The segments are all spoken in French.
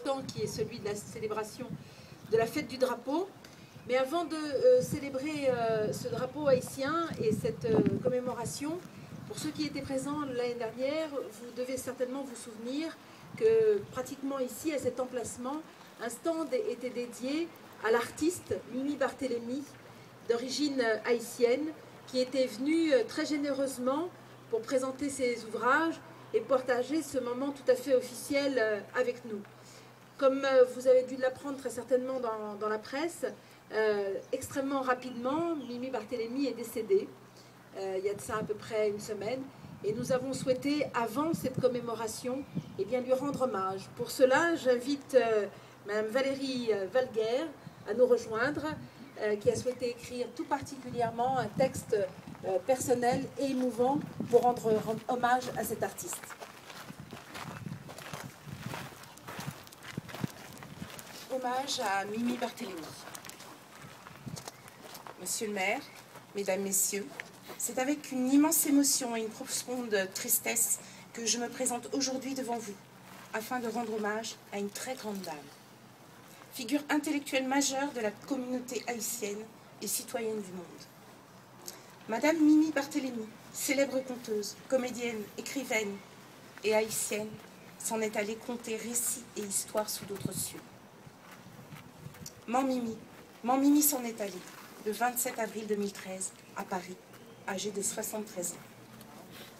important qui est celui de la célébration de la fête du drapeau. Mais avant de célébrer ce drapeau haïtien et cette commémoration, pour ceux qui étaient présents l'année dernière, vous devez certainement vous souvenir que pratiquement ici, à cet emplacement, un stand était dédié à l'artiste Mimi Barthélémy, d'origine haïtienne, qui était venue très généreusement pour présenter ses ouvrages et partager ce moment tout à fait officiel avec nous. Comme vous avez dû l'apprendre très certainement dans la presse, extrêmement rapidement, Mimi Barthélémy est décédée, il y a de ça à peu près une semaine, et nous avons souhaité, avant cette commémoration, eh bien, lui rendre hommage. Pour cela, j'invite Mme Valérie Valguerre à nous rejoindre, qui a souhaité écrire tout particulièrement un texte personnel et émouvant pour rendre hommage à cet artiste. Hommage à Mimi Barthélémy. Monsieur le maire, mesdames, messieurs, c'est avec une immense émotion et une profonde tristesse que je me présente aujourd'hui devant vous, afin de rendre hommage à une très grande dame, figure intellectuelle majeure de la communauté haïtienne et citoyenne du monde. Madame Mimi Barthélémy, célèbre conteuse, comédienne, écrivaine et haïtienne, s'en est allée conter récits et histoires sous d'autres cieux. Mami s'en est allée le 27 avril 2013 à Paris, âgée de 73 ans.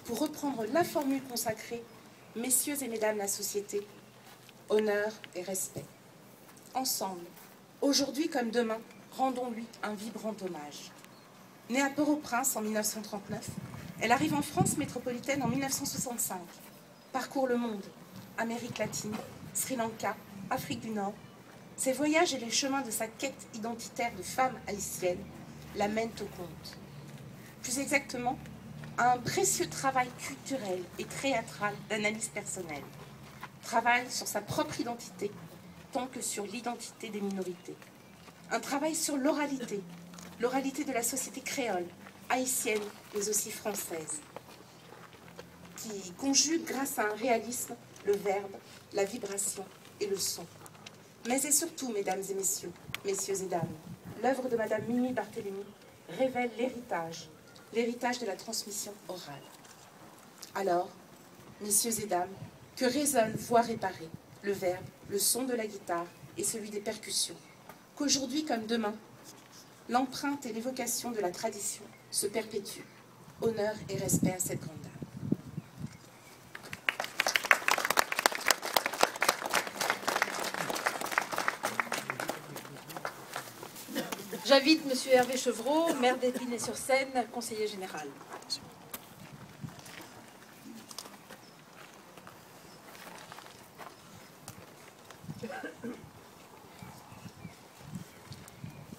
Pour reprendre la formule consacrée, messieurs et mesdames la société, honneur et respect. Ensemble, aujourd'hui comme demain, rendons-lui un vibrant hommage. Née à Port-au-Prince en 1939, elle arrive en France métropolitaine en 1965, parcourt le monde, Amérique latine, Sri Lanka, Afrique du Nord. Ses voyages et les chemins de sa quête identitaire de femme haïtienne la mènent au compte. Plus exactement, à un précieux travail culturel et théâtral d'analyse personnelle. Travail sur sa propre identité, tant que sur l'identité des minorités. Un travail sur l'oralité de la société créole, haïtienne, mais aussi française, qui conjugue grâce à un réalisme le verbe, la vibration et le son. Mais et surtout, mesdames et messieurs, messieurs et dames, l'œuvre de Madame Mimi Barthélémy révèle l'héritage de la transmission orale. Alors, messieurs et dames, que résonne, voire réparé, le verbe, le son de la guitare et celui des percussions. Qu'aujourd'hui comme demain, l'empreinte et l'évocation de la tradition se perpétuent. Honneur et respect à cette grande dame. J'invite M. Hervé Chevreau, maire d'Épinay-sur-Seine, conseiller général.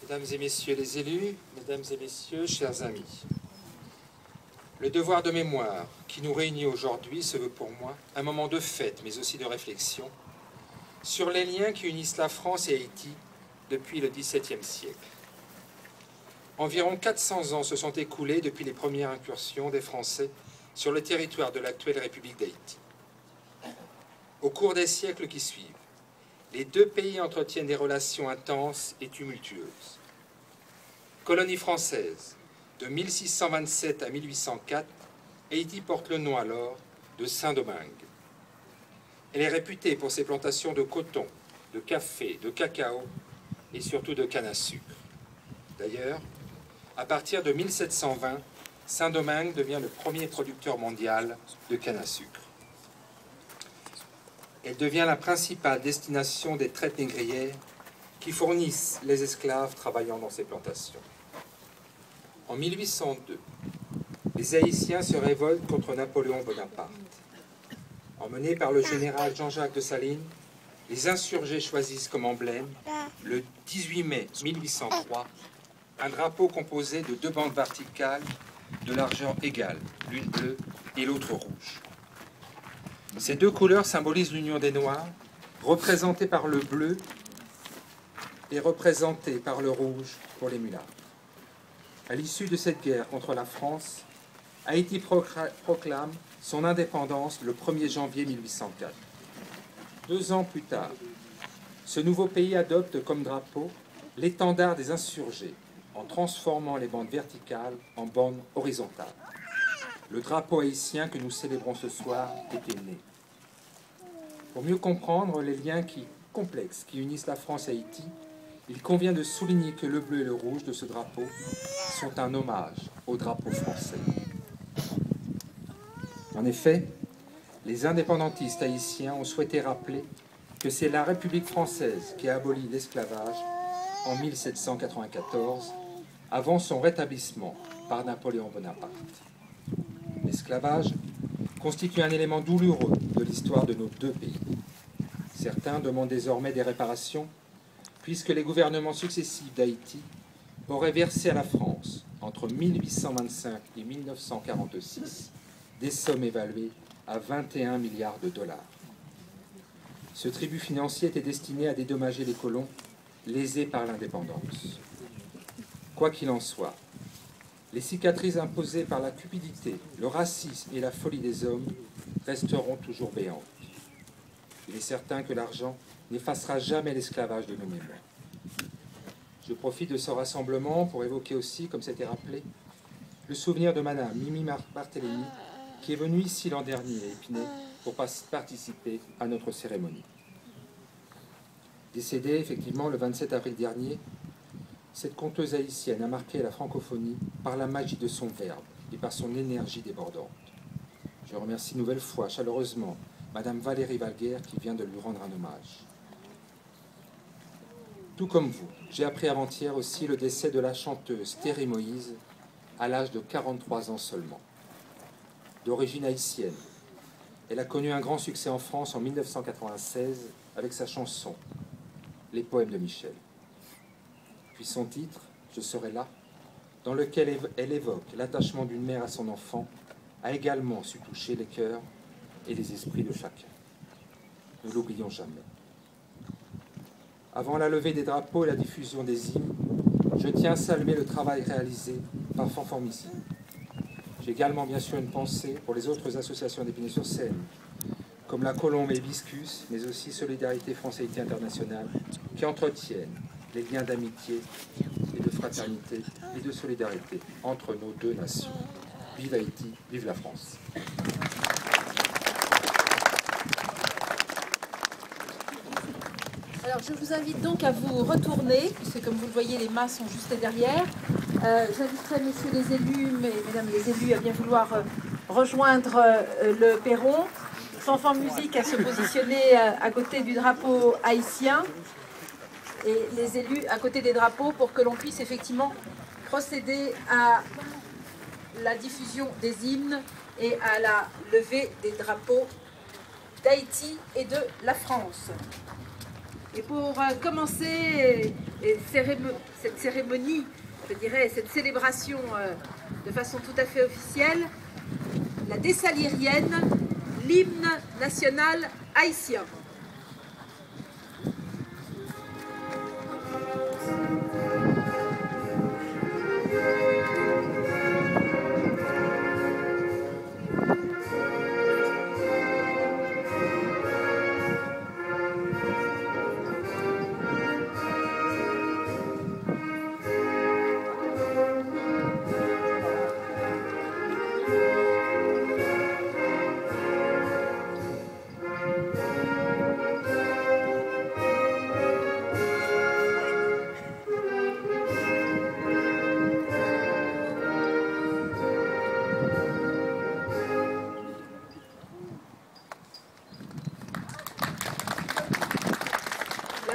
Mesdames et messieurs les élus, mesdames et messieurs, chers amis, le devoir de mémoire qui nous réunit aujourd'hui se veut pour moi un moment de fête, mais aussi de réflexion, sur les liens qui unissent la France et Haïti depuis le XVIIe siècle. Environ 400 ans se sont écoulés depuis les premières incursions des Français sur le territoire de l'actuelle République d'Haïti. Au cours des siècles qui suivent, les deux pays entretiennent des relations intenses et tumultueuses. Colonie française, de 1627 à 1804, Haïti porte le nom alors de Saint-Domingue. Elle est réputée pour ses plantations de coton, de café, de cacao et surtout de canne à sucre. D'ailleurs, à partir de 1720, Saint-Domingue devient le premier producteur mondial de canne à sucre. Elle devient la principale destination des traites négrières qui fournissent les esclaves travaillant dans ces plantations. En 1802, les Haïtiens se révoltent contre Napoléon Bonaparte. Emmenés par le général Jean-Jacques de Salines, les insurgés choisissent comme emblème, le 18 mai 1803, un drapeau composé de deux bandes verticales de largeur égale, l'une bleue et l'autre rouge. Ces deux couleurs symbolisent l'union des Noirs, représentée par le bleu et représentée par le rouge pour les mulâtres. À l'issue de cette guerre contre la France, Haïti proclame son indépendance le 1er janvier 1804. 2 ans plus tard, ce nouveau pays adopte comme drapeau l'étendard des insurgés, en transformant les bandes verticales en bandes horizontales. Le drapeau haïtien que nous célébrons ce soir était né. Pour mieux comprendre les liens complexes qui unissent la France et Haïti, il convient de souligner que le bleu et le rouge de ce drapeau sont un hommage au drapeau français. En effet, les indépendantistes haïtiens ont souhaité rappeler que c'est la République française qui a aboli l'esclavage en 1794, avant son rétablissement par Napoléon Bonaparte. L'esclavage constitue un élément douloureux de l'histoire de nos deux pays. Certains demandent désormais des réparations, puisque les gouvernements successifs d'Haïti auraient versé à la France, entre 1825 et 1946, des sommes évaluées à 21 milliards de dollars. Ce tribut financier était destiné à dédommager les colons lésés par l'indépendance. Quoi qu'il en soit, les cicatrices imposées par la cupidité, le racisme et la folie des hommes resteront toujours béantes. Il est certain que l'argent n'effacera jamais l'esclavage de nos mémoires. Je profite de ce rassemblement pour évoquer aussi, comme c'était rappelé, le souvenir de Madame Mimi Barthélémy, qui est venue ici l'an dernier à Épinay pour participer à notre cérémonie. Décédée effectivement le 27 avril dernier, cette conteuse haïtienne a marqué la francophonie par la magie de son verbe et par son énergie débordante. Je remercie une nouvelle fois chaleureusement Madame Valérie Valguerre qui vient de lui rendre un hommage. Tout comme vous, j'ai appris avant-hier aussi le décès de la chanteuse Thérèse Moïse à l'âge de 43 ans seulement. D'origine haïtienne, elle a connu un grand succès en France en 1996 avec sa chanson « Les poèmes de Michel ». Puis son titre « Je serai là », dans lequel elle évoque l'attachement d'une mère à son enfant, a également su toucher les cœurs et les esprits de chacun. Ne l'oublions jamais. Avant la levée des drapeaux et la diffusion des hymnes, je tiens à saluer le travail réalisé par Fanfan Missy. J'ai également bien sûr une pensée pour les autres associations d'Épinay-sur-Seine, comme la Colombe et Hibiscus, mais aussi Solidarité France-Haïti Internationale, qui entretiennent les liens d'amitié et de fraternité et de solidarité entre nos deux nations. Vive Haïti, vive la France. Alors je vous invite donc à vous retourner, puisque comme vous le voyez, les mâts sont juste derrière. J'inviterai messieurs les élus, mesdames les élus, à bien vouloir rejoindre le perron. Fanfan Musique à se positionner à côté du drapeau haïtien et les élus à côté des drapeaux pour que l'on puisse effectivement procéder à la diffusion des hymnes et à la levée des drapeaux d'Haïti et de la France. Et pour commencer cette cérémonie, je dirais, cette célébration de façon tout à fait officielle, la Dessalirienne, l'hymne national haïtien.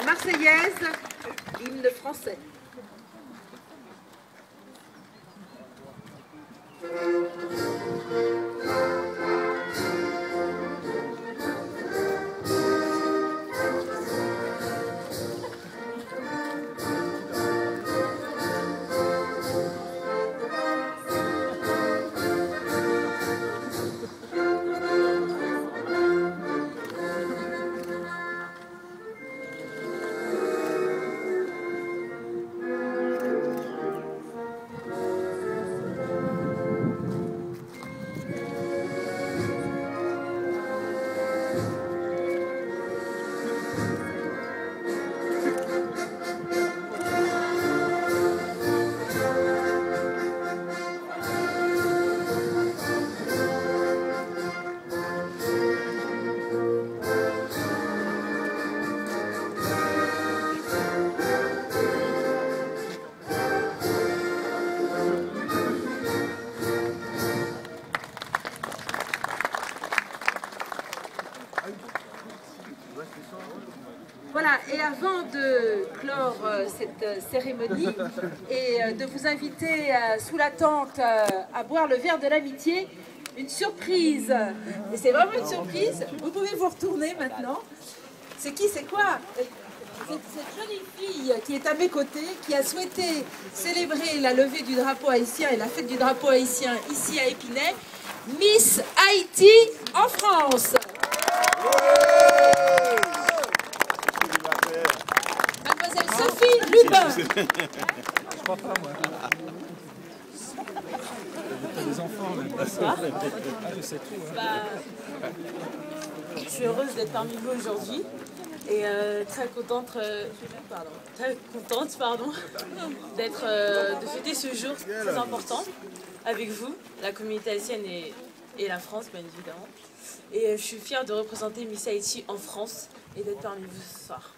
Marseillaise, hymne français. Voilà, et avant de clore cette cérémonie et de vous inviter sous la tente à boire le verre de l'amitié, une surprise. Et c'est vraiment une surprise. Vous pouvez vous retourner maintenant. C'est qui, c'est quoi? Cette jolie fille qui est à mes côtés, qui a souhaité célébrer la levée du drapeau haïtien et la fête du drapeau haïtien ici à Épinay, Miss Haïti en France. Mademoiselle Sophie Lubin. Je crois pas, moi. T'as des enfants, même. Bonsoir. Ah, je sais tout. Hein. Je suis heureuse d'être parmi vous aujourd'hui et très contente d'être de fêter ce jour très important avec vous, la communauté haïtienne et la France, bien évidemment. Et je suis fière de représenter Miss Haïti en France et d'être parmi vous ce soir.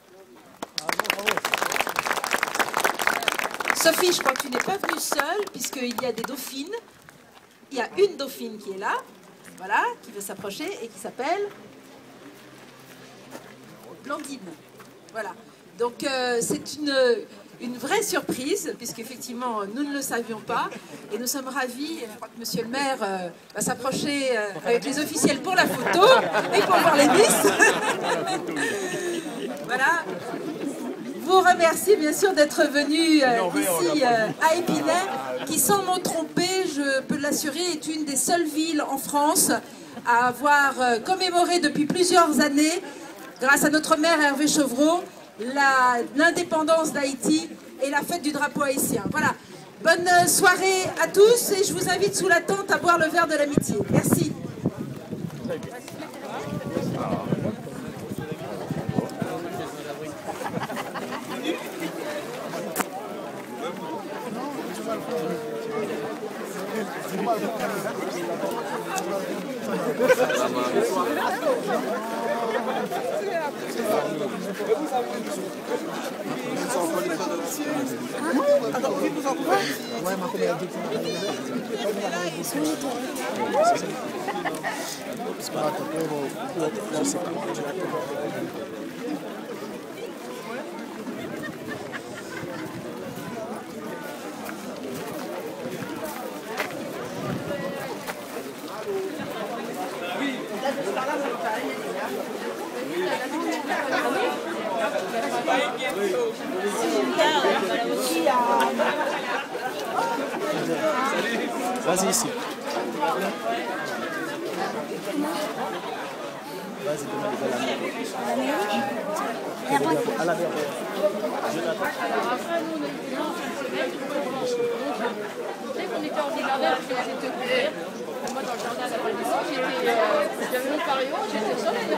Sophie, je crois que tu n'es pas venue seule, puisqu'il y a des dauphines. Il y a une dauphine qui est là, voilà, qui veut s'approcher et qui s'appelle Blandine. Voilà. Donc c'est une vraie surprise, puisqu'effectivement nous ne le savions pas. Et nous sommes ravis, je crois que monsieur le maire va s'approcher avec les officiels pour la photo et pour voir les Miss. Voilà. Je vous remercie bien sûr d'être venu ici à Épinay, qui sans m'en tromper, je peux l'assurer, est une des seules villes en France à avoir commémoré depuis plusieurs années, grâce à notre maire Hervé Chevreau, l'indépendance d'Haïti et la fête du drapeau haïtien. Voilà, bonne soirée à tous et je vous invite sous la tente à boire le verre de l'amitié. Merci. Vas-y ici. Vas-y, à la mairie. Dès qu'on était en jardin, j'étais couvert. Moi, dans le jardin d'après-midi, j'avais mon pario, j'étais au soleil.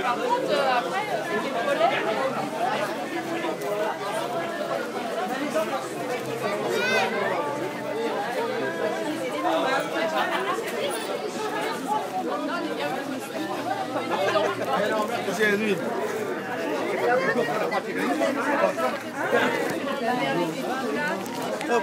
Par contre, après, c'était le pollen. Hop.